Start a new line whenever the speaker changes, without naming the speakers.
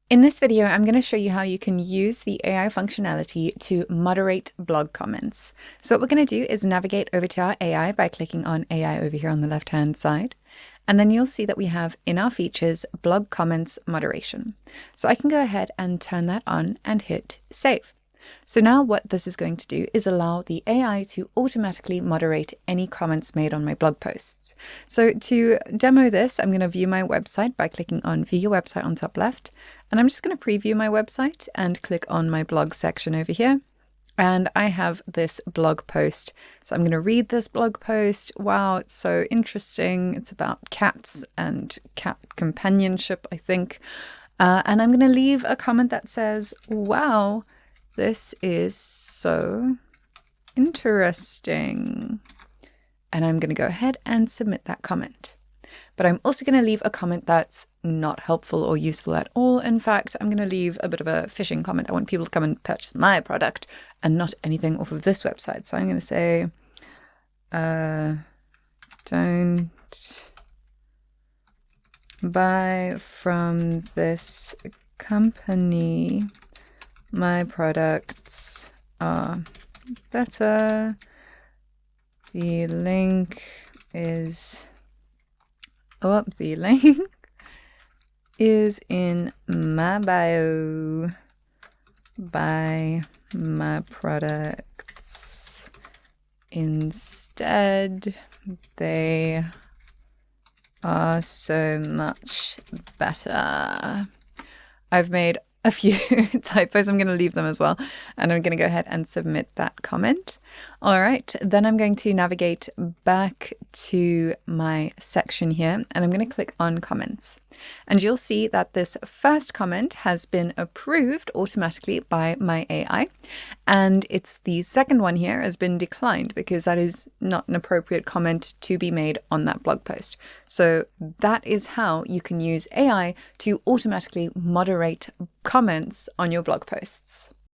In this video, I'm going to show you how you can use the AI functionality to moderate blog comments. So what we're going to do is navigate over to our AI by clicking on AI over here on the left-hand side. And then you'll see that we have in our features, blog comments moderation. So I can go ahead and turn that on and hit save. So now what this is going to do is allow the AI to automatically moderate any comments made on my blog posts. So to demo this, I'm going to view my website by clicking on view your website on top left. And I'm just going to preview my website and click on my blog section over here. And I have this blog post. So I'm going to read this blog post. Wow, it's so interesting. It's about cats and cat companionship, I think. And I'm going to leave a comment that says, wow, this is so interesting. And I'm going to go ahead and submit that comment. But I'm also going to leave a comment that's not helpful or useful at all. In fact, I'm going to leave a bit of a phishing comment. I want people to come and purchase my product and not anything off of this website. So I'm going to say, don't buy from this company. My products are better. The link is in my bio. Buy my products instead. They are so much better. I've made a few typos. I'm going to leave them as well. And I'm going to go ahead and submit that comment. All right, then I'm going to navigate back to my section here and I'm going to click on comments. And you'll see that this first comment has been approved automatically by my AI. And it's the second one here has been declined because that is not an appropriate comment to be made on that blog post. So that is how you can use AI to automatically moderate comments on your blog posts.